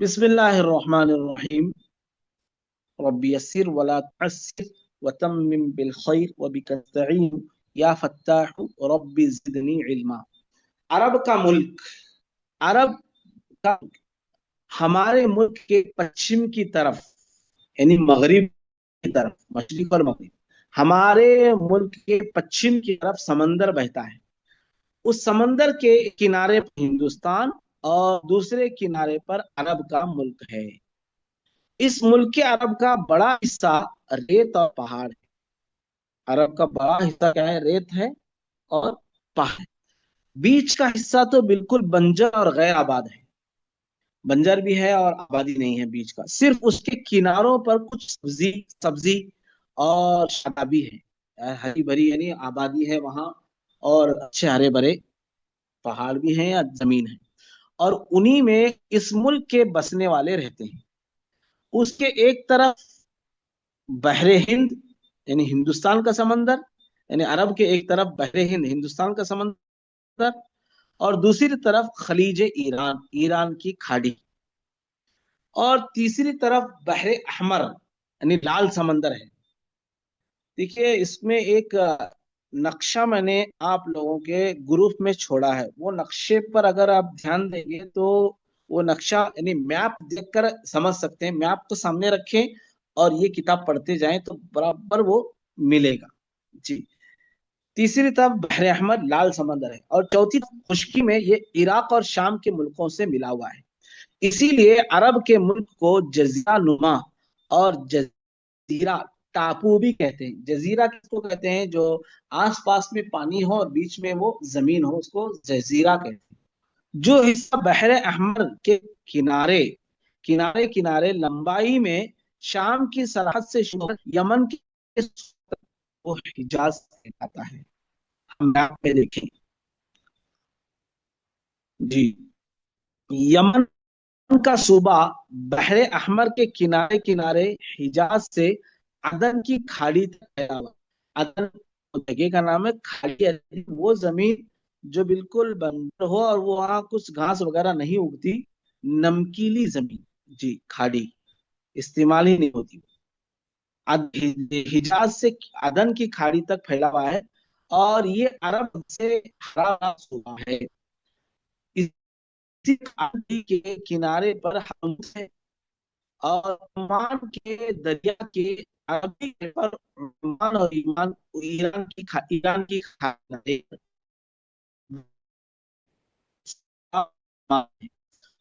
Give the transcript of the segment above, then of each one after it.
बिस्मिल्लाहिर्रहमानिर्रहीम। रब्बी यस्सिर वला तुअस्सिर वतम्मिम बिल खैर वबिका नस्तईन या फत्ताहु रब्बी ज़िदनी इल्मा। अरब का मुल्क, अरब का हमारे मुल्क के पश्चिम की तरफ यानी मगरिब की तरफ, मशरिक और मगरिब, हमारे मुल्क के पश्चिम की तरफ समंदर बहता है। उस समंदर के किनारे पर हिंदुस्तान और दूसरे किनारे पर अरब का मुल्क है। इस मुल्क के अरब का बड़ा हिस्सा रेत और पहाड़ है। अरब का बड़ा हिस्सा क्या है? रेत है और पहाड़। बीच का हिस्सा तो बिल्कुल बंजर और गैर आबाद है। बंजर भी है और आबादी नहीं है बीच का। सिर्फ उसके किनारों पर कुछ सब्जी सब्जी और शादाबी है, हरी भरी यानी आबादी है वहां। और अच्छे हरे भरे पहाड़ भी हैं या जमीन है। और उन्हीं में इस मुल्क के बसने वाले रहते हैं। उसके एक तरफ बहरे हिंद यानी हिंदुस्तान का समंदर, यानी अरब के एक तरफ बहरे हिंद हिंदुस्तान का समंदर, और दूसरी तरफ खलीज ईरान, ईरान की खाड़ी, और तीसरी तरफ बहरे अहमर यानी लाल समंदर है। देखिए इसमें एक नक्शा मैंने आप लोगों के ग्रुप में छोड़ा है। वो नक्शे पर अगर आप ध्यान देंगे तो वो नक्शा यानी मैप देखकर समझ सकते हैं। मैप तो सामने रखें और ये किताब पढ़ते जाएं तो बराबर वो मिलेगा। जी। तीसरी तरफ बहर अहमद लाल समंदर है और चौथी तरफ खुश्की में ये इराक और शाम के मुल्कों से मिला हुआ है। इसीलिए अरब के मुल्क को जजीरा नुमा और जजीरा टापू भी कहते हैं। जजीरा किसको कहते हैं? जो आसपास में पानी हो और बीच में वो जमीन हो, उसको जजीरा कहते हैं। जो हिस्सा बहर अहमर के किनारे किनारे किनारे लंबाई में शाम की सरहद से शुरू होकर यमन के वो हिजाज कहलाता है। हम मैप में देखें। जी। यमन का सूबा बहरे अहमर के किनारे किनारे हिजाज से अदन की खाड़ी तक फैला हुआ। अदन जगह का नाम है। खाड़ी वो जमीन जो बिल्कुल बंजर हो और वो वहां कुछ घास वगैरह नहीं उगती, नमकीली जमीन। जी, खाड़ी इस्तेमाल ही नहीं होती। हिजाज से अदन की खाड़ी तक फैला हुआ है और ये अरब से हरा भरा सूबा है। इसी खाड़ी के किनारे पर हम है और ओमान के दरिया के अरबी पर ओमान और ईरान की खाड़ी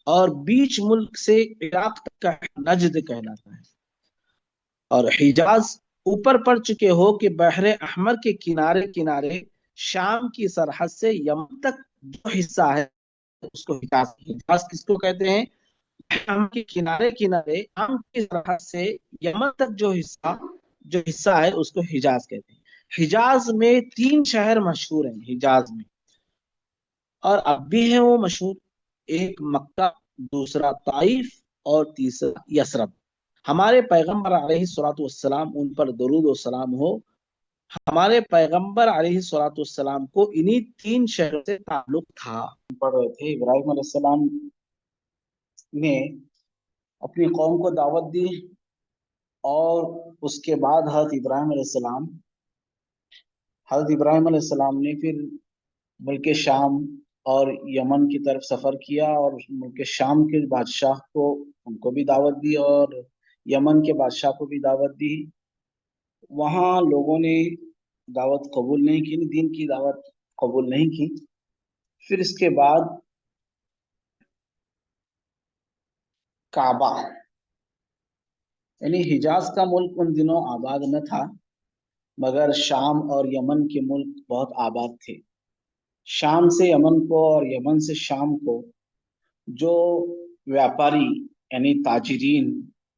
और बीच मुल्क से इराक तक का नजद कहलाता है। और हिजाज ऊपर पड़ चुके हो कि बहरे अहमर के किनारे किनारे शाम की सरहद से यमन तक जो हिस्सा है उसको हिजाज। हिजाज किसको कहते हैं? शाम के किनारे किनारे शाम की सरहद से यमन तक जो हिस्सा है उसको हिजाज कहते हैं। हिजाज में 3 शहर मशहूर हैं हिजाज में, और अब भी है वो मशहूर। एक मक्का, दूसरा ताइफ और तीसरा यसरब। हमारे पैगंबर अलैहिस्सलातु वस्सलाम, उन पर दरूद और सलाम हो, हमारे पैगंबर अलैहिस्सलाम को इन्हीं 3 शहरों से ताल्लुक था। पढ़ रहे थे इब्राहिम अलैहिस्सलाम ने अपनी कौम को दावत दी और उसके बाद हजरत इब्राहिम अलैहिस्सलाम ने फिर मुल्क शाम और यमन की तरफ सफर किया और मुल्क शाम के बादशाह को, उनको भी दावत दी और यमन के बादशाह को भी दावत दी। वहाँ लोगों ने दावत कबूल नहीं की, दीन की दावत कबूल नहीं की। फिर इसके बाद काबा यानी हिजाज का मुल्क उन दिनों आबाद न था, मगर शाम और यमन के मुल्क बहुत आबाद थे। शाम से यमन को और यमन से शाम को जो व्यापारी यानी ताजिरीन,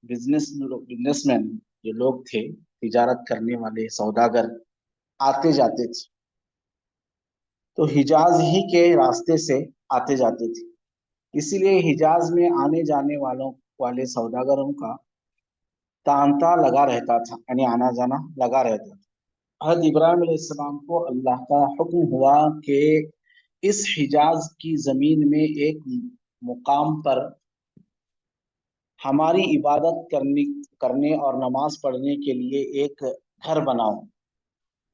बिजनेसमैन जो लोग थे, तिजारत करने वाले सौदागर आते जाते थे, तो हिजाज ही के रास्ते से आते जाते थे। इसीलिए हिजाज में आने जाने वाले सौदागरों का तांता लगा रहता था, यानी आना जाना लगा रहता था। हज़रत इब्राहिम अलैहिस्सलाम को अल्लाह का हुक्म हुआ कि इस हिजाज की जमीन में एक मुकाम पर ہماری عبادت کرنے اور نماز پڑھنے کے لیے ایک گھر بناؤ۔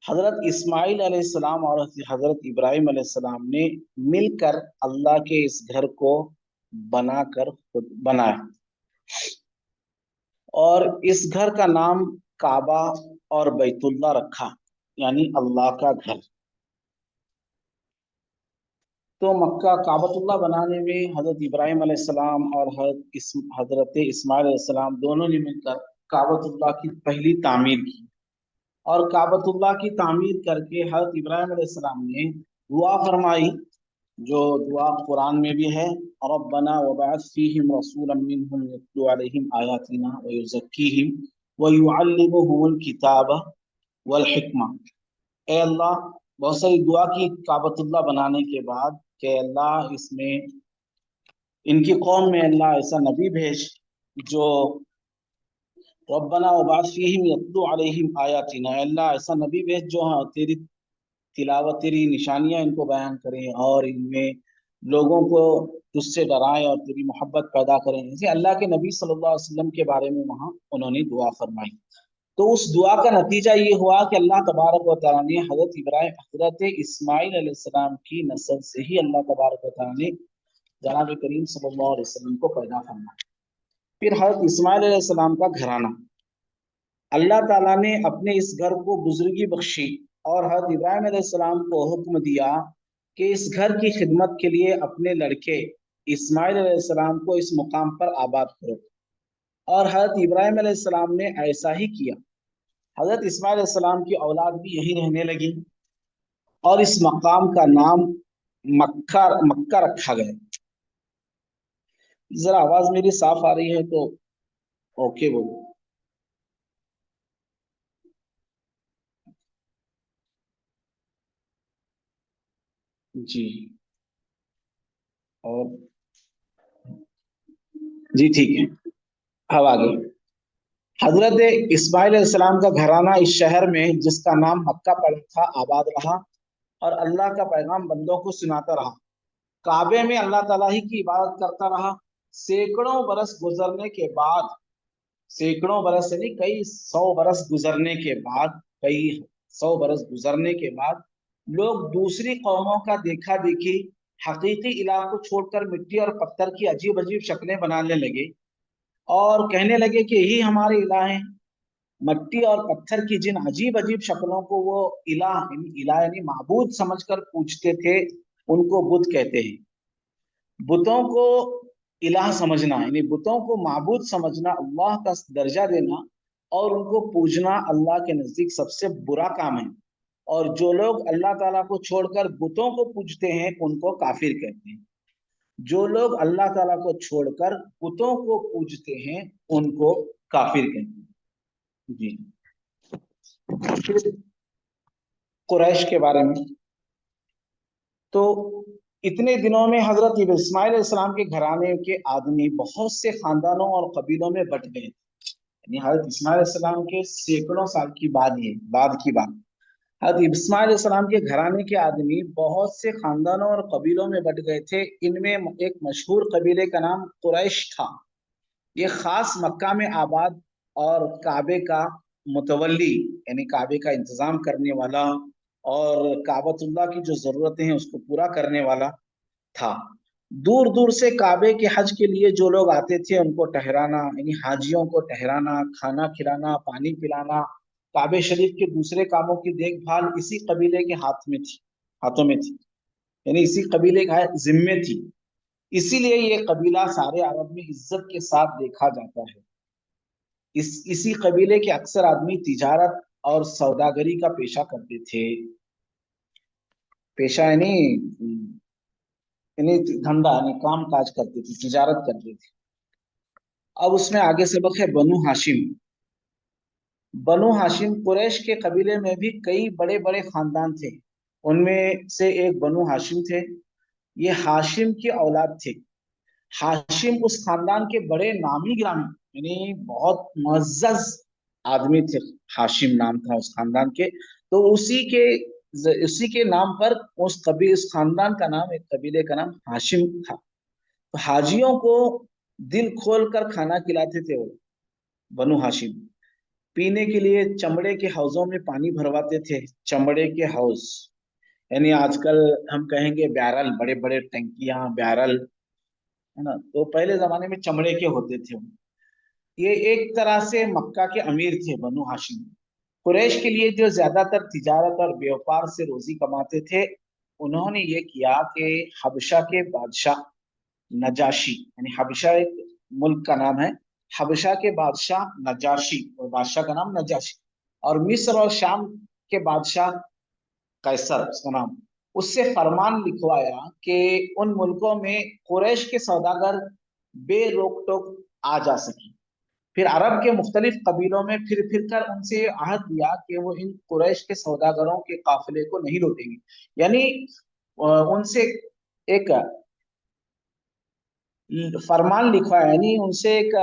حضرت اسماعیل علیہ السلام اور حضرت ابراہیم علیہ السلام نے مل کر اللہ کے اس گھر کو بنا کر خود بنایا، اور اس گھر کا نام کعبہ اور بیت اللہ رکھا، یعنی اللہ کا گھر۔ تو مکہ کعبۃ اللہ بنانے میں حضرت ابراہیم علیہ السلام اور حضرت اسماعیل علیہ السلام دونوں نے مل کر کعبۃ اللہ کی پہلی تعمیر کی، اور کعبۃ اللہ کی تعمیر کر کے حضرت ابراہیم علیہ السلام نے دعا فرمائی، جو دعا قرآن میں بھی ہے، ربنا وبعث فیہم رسولا منہم یتلو علیہم آیاتنا ویزکیہم ویعلمہم الکتاب والحکمہ۔ اے اللہ، بہت ساری دعا کی کعبۃ اللہ بنانے کے بعد کہ اللہ اس میں ان کی قوم میں اللہ ایسا نبی بھیج جو ربنا وبعث فیہم یتلو علیہم آیاتنا، اللہ ایسا نبی بھیج جو تیری تلاوت، تیری نشانیاں ان کو بیان کریں اور ان میں لوگوں کو تجھ سے ڈرائیں اور تیری محبت پیدا کریں۔ جیسے اللہ کے نبی صلی اللہ علیہ وسلم کے بارے میں وہاں انہوں نے دعا فرمائی۔ تو اس دعا کا نتیجہ یہ ہوا کہ اللہ تبارک و تعالیٰ نے حضرت اسماعیل علیہ السلام کی نسل سے ہی اللہ تبارک و تعالیٰ نے جناب کریم صلی اللہ علیہ وسلم کو پیدا فرمایا۔ پھر حضرت اسماعیل علیہ السلام کا گھرانہ، اللہ تعالیٰ نے اپنے اس گھر کو بزرگی بخشی اور حضرت ابراہیم علیہ السلام کو حکم دیا کہ اس گھر کی خدمت کے لیے اپنے لڑکے اسماعیل علیہ السلام کو اس مقام پر آباد کرو، اور حضرت ابراہیم علیہ السلام نے ایسا ہی کیا۔ حضرت اسماعیل علیہ السلام کی اولاد بھی یہی رہنے لگی اور اس مقام کا نام مکہ رکھا گیا۔ ذرا آواز میری صاف آ رہی ہے تو اوکے بولو۔ جی، اور جی ٹھیک ہے، اب آگے۔ حضرت اسماعیل علیہ السلام کا گھرانہ اس شہر میں جس کا نام مکہ پڑا تھا آباد رہا، اور اللہ کا پیغام بندوں کو سناتا رہا۔ کعبے میں اللہ تعالیٰ ہی کی عبادت کرتا رہا۔ سینکڑوں برس گزرنے کے بعد، سینکڑوں برس یعنی کئی سو برس گزرنے کے بعد لوگ دوسری قوموں کا دیکھا دیکھی حقیقی الہ کو چھوڑ کر مٹی اور پتھر کی عجیب عجیب شکلیں بنانے لگے اور کہنے لگے کہ یہی ہمارے الہ ہیں۔ مٹی اور پتھر کی جن عجیب عجیب شکلوں کو وہ الہ یعنی معبود سمجھ کر پوجتے تھے، ان کو بت کہتے ہیں۔ بتوں کو الہ سمجھنا یعنی بتوں کو معبود سمجھنا، اللہ کا درجہ دینا اور ان کو پوجنا اللہ کے نزدیک سب سے برا کام ہے، اور جو لوگ اللہ تعالیٰ کو چھوڑ کر بتوں کو پوجتے ہیں ان کو کافر کہتے ہیں۔ جو لوگ اللہ تعالیٰ کو چھوڑ کر بتوں کو پوجتے ہیں ان کو کافر کہتے ہیں۔ جی، قریش کے بارے میں تو اتنے دنوں میں حضرت اسماعیل علیہ السلام کے گھرانے کے آدمی بہت سے خاندانوں اور قبیلوں میں بٹ گئے، یعنی حضرت اسماعیل علیہ السلام کے سینکڑوں سال کی بعد کی بات۔ حضرت اسماعیل علیہ السلام کے گھرانے کے آدمی بہت سے خاندانوں اور قبیلوں میں بٹ گئے تھے۔ ان میں ایک مشہور قبیلے کا نام قریش تھا۔ یہ خاص مکہ میں آباد اور کعبے کا متولی یعنی کعبے کا انتظام کرنے والا اور کعبۃ اللہ کی جو ضرورتیں ہیں اس کو پورا کرنے والا تھا۔ دور دور سے کعبے کے حج کے لیے جو لوگ آتے تھے ان کو ٹہرانا یعنی حاجیوں کو ٹہرانا، کھانا کھلانا، پانی پلانا، کعبے شریف کے دوسرے کاموں کی دیکھ بھال اسی قبیلے کے ہاتھوں میں تھی، یعنی اسی قبیلے کا ذمے تھی۔ اسی لیے یہ قبیلہ سارے عرب میں عزت کے ساتھ دیکھا جاتا ہے۔ اسی قبیلے کے اکثر آدمی تجارت اور سوداگری کا پیشہ کرتے تھے۔ پیشہ یعنی دھندا یعنی کام کاج کرتے تھے، تجارت کرتے تھے۔ اب اس میں آگے سبق ہے بنو ہاشم۔ بنو ہاشم قریش کے قبیلے میں بھی کئی بڑے بڑے خاندان تھے، ان میں سے ایک بنو ہاشم تھے۔ یہ ہاشم کی اولاد تھے۔ ہاشم اس خاندان کے بڑے نامی گرامی یعنی بہت معزز آدمی تھے، ہاشم نام تھا اس خاندان کے۔ تو اسی کے نام پر اس خاندان کا نام، ایک قبیلے کا نام ہاشم تھا۔ تو حاجیوں کو दिल खोल कर खाना खिलाते थे वो बनु हाशिम। पीने के लिए चमड़े के हौजों में पानी भरवाते थे, चमड़े के हौज, यानी आजकल हम कहेंगे बैरल, बड़े बड़े टंकियां, बैरल, है ना, तो पहले जमाने में चमड़े के होते थे वो। ये एक तरह से मक्का के अमीर थे बनु हाशिम। कुरैश के लिए जो ज्यादातर तिजारत और व्यापार से रोजी कमाते थे, उन्होंने ये किया कि हबशा के बादशाह नजाशी, यानी हबशा एक मुल्क का नाम है, हबशा के बादशाह नजाशी, और बादशाह का नाम नजाशी, और मिस्र और शाम के बादशाह कैसर उसका नाम, उससे फरमान लिखवाया कि उन मुल्कों में कुरैश के सौदागर बेरोक टोक आ जा सके। फिर अरब के मुख्तलिफ कबीलों में फिर कर उनसे आहद दिया कि वो इन कुरैश के सौदागरों के काफिले को नहीं लूटेंगे, यानी उनसे एक फरमान लिखवाया, यानी उनसे एक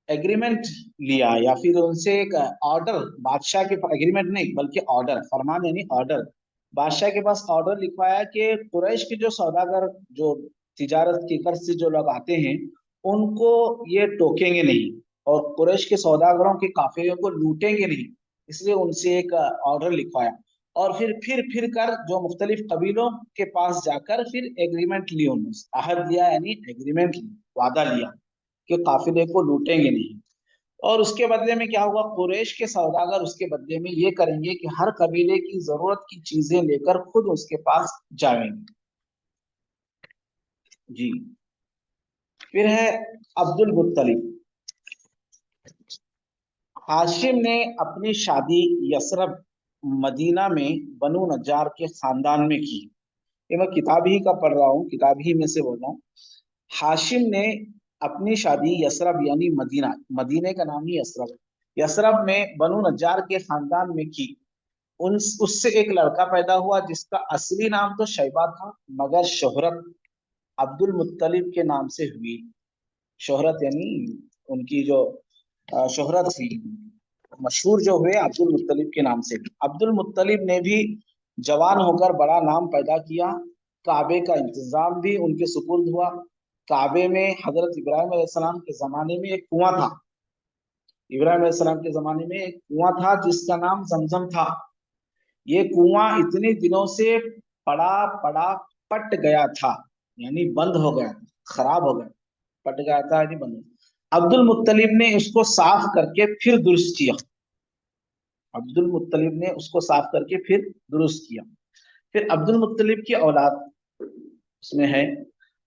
एग्रीमेंट लिया, या फिर उनसे एक ऑर्डर, बादशाह के एग्रीमेंट नहीं बल्कि ऑर्डर, फरमान यानी ऑर्डर, बादशाह के पास ऑर्डर लिखवाया कि कुरैश के जो सौदागर, जो तिजारत की कर्ज से जो लोग आते हैं, उनको ये टोकेंगे नहीं, और कुरैश के सौदागरों के काफिले को लूटेंगे नहीं, इसलिए उनसे एक ऑर्डर लिखवाया। और फिर कर जो मुख्तलिफ कबीलों के पास जाकर फिर एग्रीमेंट ली, उन्होंने आहद लिया, यानी एग्रीमेंट लिया, वादा लिया कि काफिले को लूटेंगे नहीं। और उसके बदले में क्या हुआ, कुरैश के सौदागर उसके बदले में ये करेंगे कि हर कबीले की जरूरत की चीजें लेकर खुद उसके पास जाएंगे। जी। फिर है अब्दुल मुत्तलिब। हाशिम ने अपनी शादी यसरब, मदीना में बनु नज्जार के खानदान में की। ये मैं किताब ही का पढ़ रहा हूँ, किताब ही में से बोल रहा हूँ। हाशिम ने अपनी शादी यसरब यानी मदीना, मदीने का नाम ही यसरब, यसरब में बनु नज्जार के खानदान में की। उन उससे एक लड़का पैदा हुआ जिसका असली नाम तो शैबा था, मगर शोहरत अब्दुल मुत्तलिब के नाम से हुई। शोहरत यानी उनकी जो शोहरत थी, मशहूर जो हुए अब्दुल मुत्तलिब के नाम से। अब्दुल मुत्तलिब ने भी जवान होकर बड़ा नाम पैदा किया। काबे का इंतजाम भी उनके सुपुर्द हुआ। काबे में हजरत इब्राहिम अलैहिस्सलाम के जमाने में एक कुआं था, इब्राहिम अलैहिस्सलाम के जमाने में एक कुआं था जिसका नाम जमजम था। ये कुआं इतने दिनों से पड़ा पड़ा पट गया था, यानी बंद हो गया, खराब हो गया, पट गया था यानी बंद। अब्दुल मुत्तलिब ने इसको साफ करके फिर दुरुस्त किया, अब्दुल मुत्तलिब ने उसको साफ करके फिर दुरुस्त किया। फिर अब्दुल मुत्तलिब की औलाद उसमें है।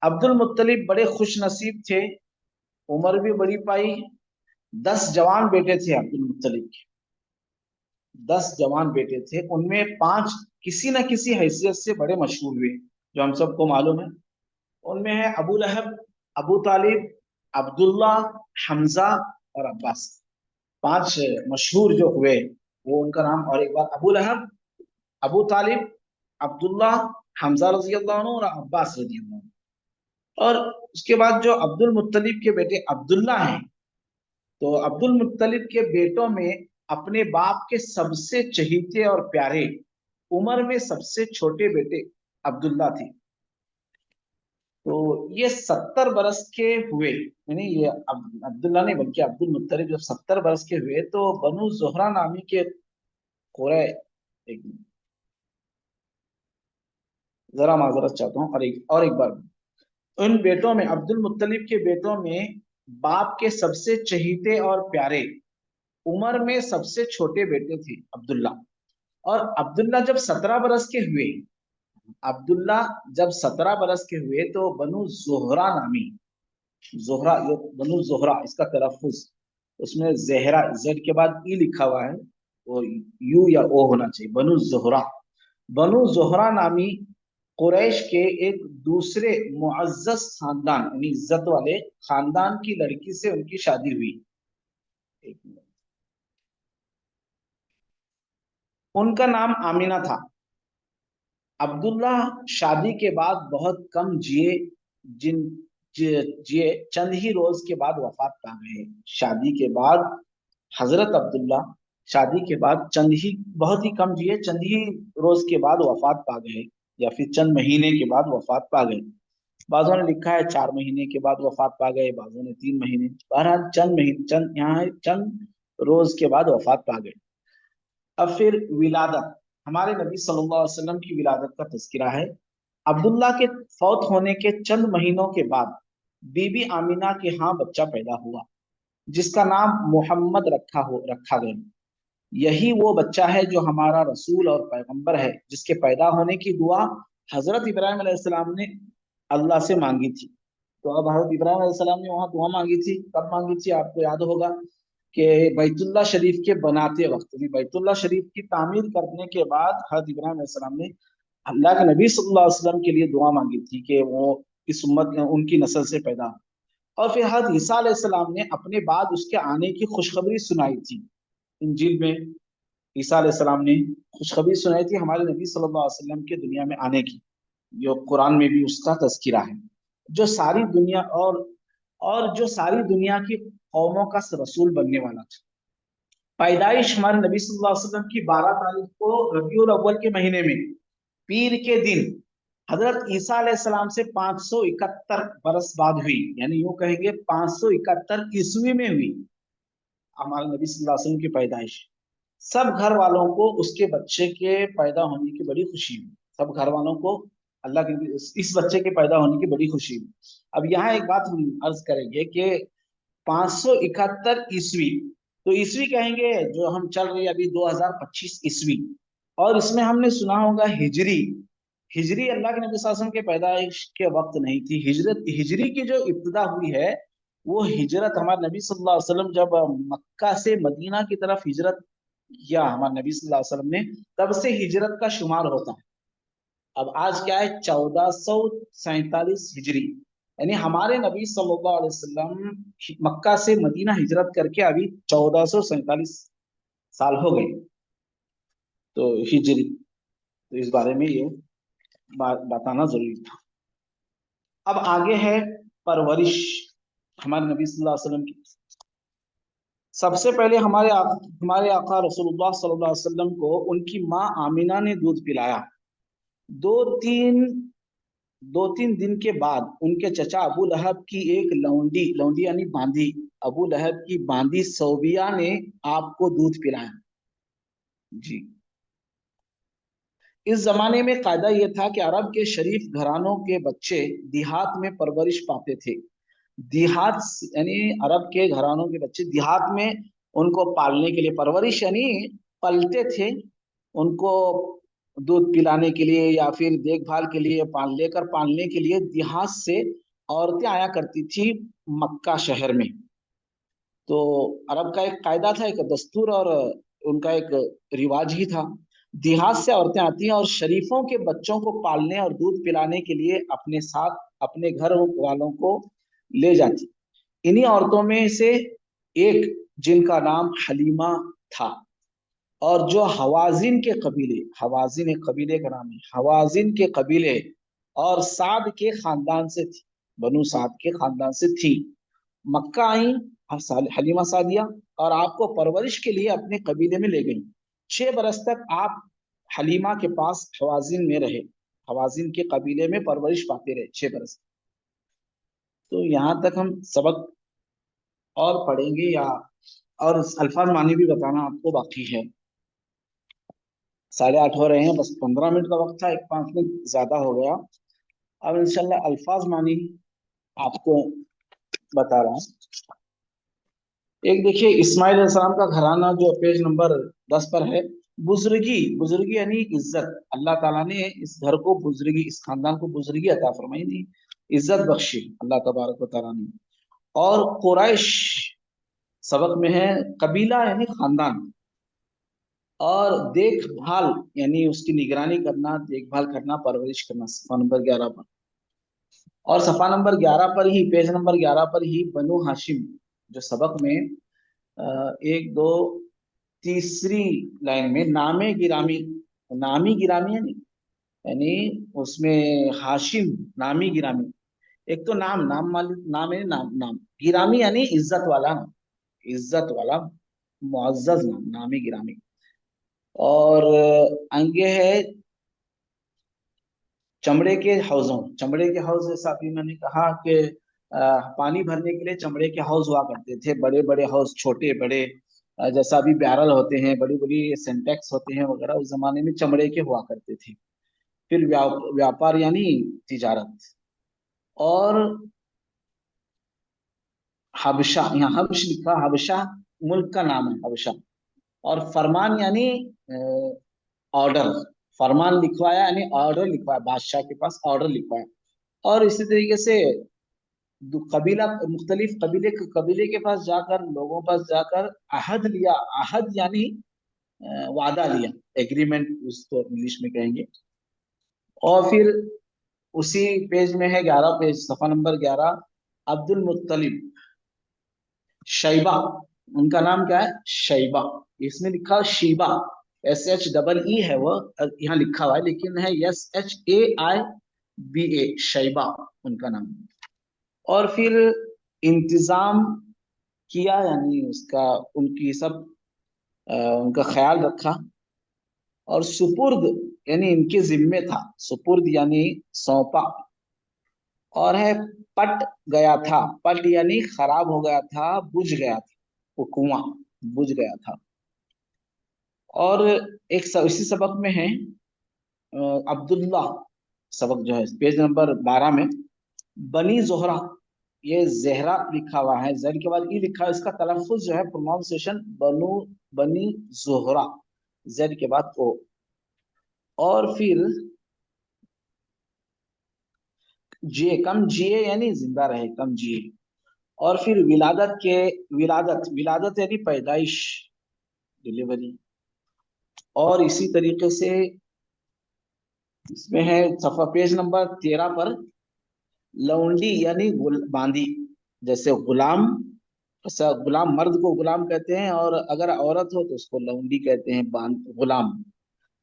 अब्दुल मुत्तलिब बड़े खुश नसीब थे, उम्र भी बड़ी पाई। 10 जवान बेटे थे अब्दुल मुत्तलिब के, 10 जवान बेटे थे, उनमें 5 किसी न किसी हैसियत से बड़े मशहूर हुए, जो हम सबको मालूम है। उनमें है अबू लहब, अबू तालिब, अब्दुल्ला, हमजा और अब्बास। 5 मशहूर जो हुए वो उनका नाम, और एक बार अबू लहब, अबू तालिब, अब्दुल्ला, हमजा रजी अल्लाह अन्हु और अब्बास रजी अल्लाह अन्हु। और उसके बाद जो अब्दुल मुत्तलिब के बेटे अब्दुल्ला हैं, तो अब्दुल मुत्तलिब के बेटों में अपने बाप के सबसे चहीते और प्यारे, उम्र में सबसे छोटे बेटे अब्दुल्ला थे। तो ये 70 बरस के हुए, यानी ये अब्दुल्ला नहीं बल्कि अब्दुल मुत्तलिब जब 70 बरस के हुए, तो बनु जोहरा नामी के कोरे, एक जरा माजरत चाहता हूँ, और एक बार, उन बेटों में, अब्दुल मुत्तलिब के बेटों में बाप के सबसे चहीते और प्यारे, उम्र में सबसे छोटे बेटे थे अब्दुल्ला। और अब्दुल्ला जब 17 बरस के हुए, अब्दुल्ला जब 17 बरस के हुए, तो बनु जोहरा नामी, जोहरा, ये बनु जोहरा इसका तलफ्फुज, उसमें जहरा, जेड के बाद ई लिखा हुआ है, वो यू या ओ होना चाहिए, बनु जोहरा। बनु जोहरा नामी कुरैश के एक दूसरे मुअज्जज खानदान, यानी इज्जत वाले खानदान की लड़की से उनकी शादी हुई। एक मिनट। उनका नाम आमिना था। अब्दुल्ला शादी के बाद बहुत कम जिए, जिन जिए चंद ही रोज के बाद वफात पा गए। शादी के बाद हजरत अब्दुल्ला शादी के बाद चंद ही, बहुत ही कम जिए, चंद ही रोज के बाद वफात पा गए, या फिर चंद महीने के बाद वफात पा गए। बाजों ने लिखा है 4 महीने के बाद वफात पा गए, बाजों ने 3 महीने, बहरहाल चंद महीने, चंद यहाँ है चंद रोज के बाद वफात पा गए। अब फिर विलादत, हमारे नबी सल्लल्लाहु अलैहि वसल्लम की विलादत का तज़किरा है। अब्दुल्ला के फौत होने के चंद महीनों के बाद बीबी आमिना के यहाँ बच्चा पैदा हुआ, जिसका नाम मोहम्मद रखा गया। यही वो बच्चा है जो हमारा रसूल और पैगंबर है, जिसके पैदा होने की दुआ हजरत इब्राहिम अलैहिस्सलाम ने अल्लाह से मांगी थी। तो अब हजरत इब्राहिम अलैहिस्सलाम ने वहां दुआ मांगी थी, कब मांगी थी आपको याद होगा कि बैतुल्लाह शरीफ के बनाते वक्त, बैतुल्लाह शरीफ की तामीर करने के बाद हजरत इब्राहिम अलैहिस्सलाम ने अल्लाह के नबी सल्लल्लाहु अलैहि वसल्लम के लिए दुआ मांगी थी कि वो इस उम्मत में उनकी नस्ल से पैदा हो। और फिर हजरत ईसा अलैहिस्सलाम ने अपने बाद उसके आने की खुशखबरी सुनाई थी इंजील में। ईसा अलैहिस्सलाम ने खुशखबरी सुनाई थी हमारे नबी सल्लल्लाहु अलैहि वसल्लम के दुनिया में आने की, जो कुरान में भी उसका तज़किरा है। जो सारी दुनिया और जो सारी दुनिया की कौमों का रसूल बनने वाला था। पैदाइश हमारे नबी सल्लल्लाहु अलैहि वसल्लम की 12 तारीख को रबीउल अव्वल के महीने में पीर के दिन हजरत ईसा अलैहिस्सलाम से 571 बरस बाद हुई, यानी यूं कहेंगे 571 ईस्वी में हुई हमारे नबी सल्लल्लाहु अलैहि वसल्लम की पैदाइश। सब घर वालों को उसके बच्चे के पैदा होने की बड़ी खुशी हुई। सब घर वालों को अल्लाह के इस बच्चे के पैदा होने की बड़ी खुशी हुई। अब यहाँ एक बात हम अर्ज करेंगे कि 571 ईस्वी, तो ईस्वी कहेंगे जो हम चल रही है अभी 2025 ईस्वी, और इसमें हमने सुना होगा हिजरी। हिजरी अल्लाह के नबी सल्लल्लाहु अलैहि वसल्लम के पैदाइश के वक्त नहीं थी। हिजरी की जो इब्तिदा हुई है वो हिजरत हमारे नबी सल्लल्लाहु अलैहि वसल्लम जब मक्का से मदीना की तरफ हिजरत किया हमारे नबी सल्लल्लाहु अलैहि वसल्लम ने, तब से हिजरत का शुमार होता है। अब आज क्या है, 1447 हिजरी, यानी हमारे नबी सल्लल्लाहु अलैहि वसल्लम मक्का से मदीना हिजरत करके अभी 1447 साल हो गए, तो हिजरी, तो इस बारे में ये बताना जरूरी था। अब आगे है परवरिश हमारे नबी सल्लल्लाहु अलैहि वसल्लम की। सबसे पहले हमारे आका रसूलुल्लाह सल्लल्लाहु अलैहि वसल्लम को उनकी माँ आमिना ने दूध पिलाया। दो तीन दो तीन दिन के बाद उनके चचा अबू लहब की एक लौंडी लौंडी यानी बांदी, अबू लहब की बांदी सौबिया ने आपको दूध पिलाया। जी, इस जमाने में कायदा यह था कि अरब के शरीफ घरानों के बच्चे देहात में परवरिश पाते थे। देहात यानी अरब के घरानों के बच्चे देहात में उनको पालने के लिए, परवरिश यानी पलते थे उनको दूध पिलाने के लिए या फिर देखभाल के लिए, पालने के लिए देहात से औरतें आया करती थी मक्का शहर में। तो अरब का एक कायदा था, एक दस्तूर और उनका एक रिवाज ही था। देहात से औरतें आती हैं और शरीफों के बच्चों को पालने और दूध पिलाने के लिए अपने साथ अपने घर वालों को ले जाती। इन्हीं औरतों में से एक जिनका नाम हलीमा था, और जो हवाजिन के कबीले, हवाजिन एक कबीले का नाम है, हवाजिन के कबीले और साद के खानदान से थी, बनु साद के खानदान से थी। मक्का आई हलीमा सादिया और आपको परवरिश के लिए अपने कबीले में ले गई। 6 बरस तक आप हलीमा के पास हवाजिन में रहे, हवाजिन के कबीले में परवरिश पाते रहे 6 बरस। तो यहाँ तक हम सबक और पढ़ेंगे या और अल्फाज मानी भी बताना आपको बाकी है। 8:30 हो रहे हैं, बस 15 मिनट का वक्त था, एक 5 मिनट ज्यादा हो गया। अब इंशाल्लाह अल्फाज मानी आपको बता रहा हूँ। एक देखिए इस्माइल अलैहिस्सलाम का घराना जो पेज नंबर 10 पर है। बुजुर्गी, बुजुर्गी यानी इज्जत, अल्लाह ताला ने इस घर को बुजुर्गी, इस खानदान को बुजुर्गी अता फरमाई थी, इज्जत बख्शी अल्लाह तबारक व तआला ने। और कुरैश सबक में है, कबीला यानी खानदान, और देखभाल यानी उसकी निगरानी करना, देखभाल करना, परवरिश करना, सफा नंबर 11 पर। और सफा नंबर 11 पर ही, पेज नंबर 11 पर ही बनु हाशिम जो सबक में एक दो तीसरी लाइन में नामे गिरामी, नामी गिरामी है, यानी उसमें हाशिम नामी गिरामी, एक तो नाम नाम मालिक नाम है, नाम नाम गिरामी यानी इज्जत वाला नाम, इज्जत वाला मुअज्जज नाम, नामी गिरामी। और आगे है चमड़े के हौजों, चमड़े के हौज जैसा अभी मैंने कहा कि पानी भरने के लिए चमड़े के हौज हुआ करते थे, बड़े बड़े हौज, छोटे बड़े, जैसा अभी बैरल होते हैं, बड़ी बड़ी सेंटेक्स होते हैं वगैरह, उस जमाने में चमड़े के हुआ करते थे। फिर व्यापार यानी तिजारत। और हबशा, यहाँ हब्श लिखा, हबशा मुल्क का नाम है हबशा। और फरमान यानी ऑर्डर, फरमान लिखवाया यानी ऑर्डर लिखवाया, बादशाह के पास ऑर्डर लिखवाया। और इसी तरीके से कबीला, मुख्तलिफ कबीले के पास जाकर, लोगों के पास जाकर अहद लिया, अहद यानी वादा लिया, एग्रीमेंट उसको इंग्लिश में कहेंगे। और फिर उसी पेज में है 11 पेज, सफा नंबर 11, अब्दुल मुत्तलिब, शैबा, उनका नाम क्या है, शैबा। इसमें लिखा है शीबा, SHEE है वो, यहाँ लिखा हुआ है, लेकिन है SHAIBA, शैबा उनका नाम। और फिर इंतजाम किया यानी उसका, उनकी सब उनका ख्याल रखा। और सुपुर्द यानी इनके जिम्मे था, सुपुर्द यानी सौंपा। और है पट गया था, पट यानी खराब हो गया था, बुझ गया था, वो कुआं बुझ गया था। और एक इसी सबक में है अब्दुल्ला, सबक जो है पेज नंबर 12 में, बनी जोहरा, ये जहरा लिखा हुआ है, जेड के बाद ई लिखा है, इसका तलफ्फुज जो है, प्रोनाउंसिएशन बनु, बनी जोहरा, जेड के बाद ओ। और फिर जिए, कम जिए यानी जिंदा रहे, कम जिए। और फिर विलादत के, विलादत, विलादत यानी पैदाइश, डिलीवरी। और इसी तरीके से इसमें है सफा पेज नंबर 13 पर, लौंडी यानी बांदी, जैसे गुलाम, गुलाम मर्द को गुलाम कहते हैं, और अगर औरत हो तो उसको लौंडी कहते हैं, गुलाम।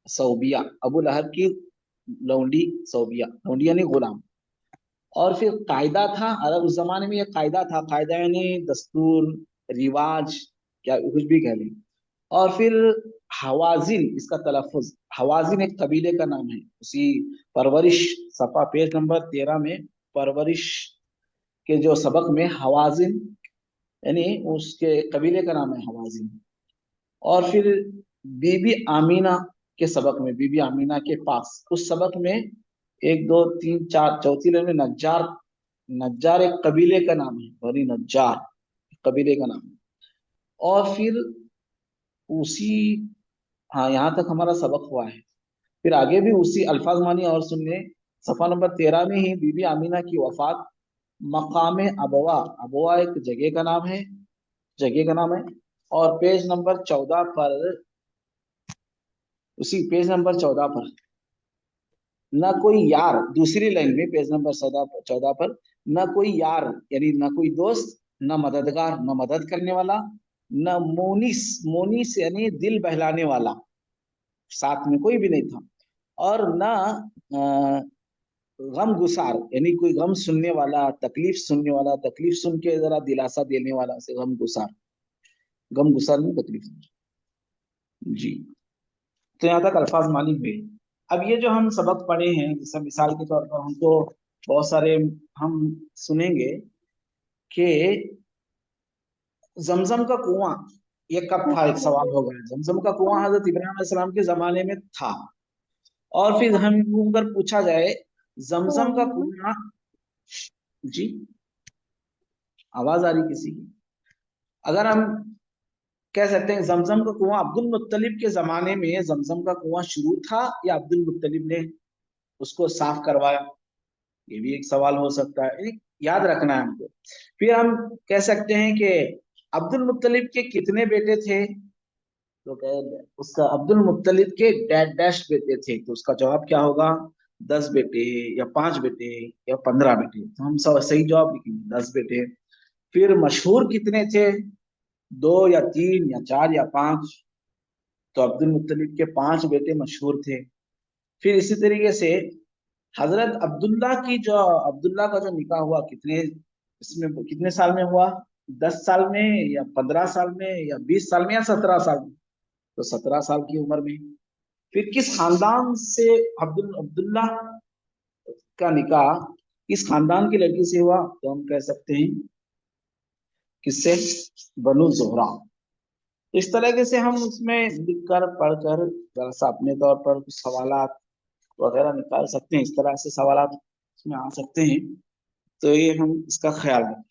सौबिया, अबू लहब की लौंडी सौबिया, लौंडी यानी गुलाम। और फिर कायदा था, अरब उस जमाने में ये कायदा था, कायदा यानी दस्तूर, रिवाज, क्या कुछ भी कह लें। और फिर हवाजिन, इसका तलफ़ुज़, हवाजिन एक कबीले का नाम है, उसी परवरिश, सफा पेज नंबर 13 में, परवरिश के जो सबक में हवाजिन यानी उसके कबीले का नाम है हवाजिन। और फिर बीबी आमीना के सबक में, बीबी आमीना के पास, उस सबक में 1 2 3 4 चौथी लाइन में नज्जार, नज्जार एक कबीले का नाम है, बनी नज्जार कबीले का नाम है। और फिर उसी, हाँ यहाँ तक हमारा सबक हुआ है। फिर आगे भी उसी अल्फाज मानी और सुनने, सफा नंबर 13 में ही बीबी आमीना की वफात, मकाम अबवा, अबवा एक जगह का नाम है, जगह का नाम है। और पेज नंबर 14 पर, उसी पेज नंबर 14 पर, न कोई यार, दूसरी लाइन में पेज नंबर 14 पर, न कोई यार यानी न कोई दोस्त, न मददगार, न मदद करने वाला, न मोनिस, मोनिस यानी दिल बहलाने वाला, साथ में कोई भी नहीं था। और न गम गुसार यानी कोई गम सुनने वाला, तकलीफ सुनने वाला, तकलीफ सुन के जरा दिलासा देने वाला से गम गुसार, गम गुसार में तकलीफ जी। तो यहाँ तक अल्फाज मानी हुए। अब ये जो हम सबक पढ़े हैं, जैसे मिसाल के तौर पर हमको बहुत सारे हम सुनेंगे कि जमजम का कुआं ये कब था, एक सवाल होगा। जमजम का कुआं हजरत इब्राहिम अलैहिस्सलाम के जमाने में था। और फिर हम अगर पूछा जाए जमजम का कुआं, जी आवाज आ रही किसी की, अगर हम कह सकते हैं जमजम का कुआं अब्दुल मुत्तलिब के जमाने में जमजम का कुआं शुरू था या अब्दुल मुत्तलिब ने उसको साफ करवाया, ये भी एक सवाल हो सकता है, याद रखना है हमको। फिर हम कह सकते हैं कि अब्दुल मुत्तलिब के कितने बेटे थे, तो उसका अब्दुल मुत्तलिब के डैश डैश बेटे थे, तो उसका जवाब क्या होगा, 10 बेटे या 5 बेटे या 15 बेटे। तो हम सब सही जवाब लिखेंगे 10 बेटे। फिर मशहूर कितने थे, 2 या 3 या 4 या 5, तो अब्दुल मुत्तलिब के 5 बेटे मशहूर थे। फिर इसी तरीके से हजरत अब्दुल्ला की जो, अब्दुल्ला का जो निकाह हुआ कितने, इसमें कितने साल में हुआ, 10 साल में या 15 साल में या 20 साल में या 17 साल में, तो 17 साल की उम्र में। फिर किस खानदान से अब्दुल्ला کا نکاح کس خاندان کی لڑکی سے ہوا تو ہم کہہ سکتے ہیں کس سے؟ بنو زہرا۔ اس طریقے سے ہم اس میں لکھ کر پڑھ کر ذرا سا اپنے طور پر کچھ سوالات وغیرہ نکال سکتے ہیں، اس طرح سے سوالات اس میں آ سکتے ہیں، تو یہ ہم اس کا خیال رکھیں۔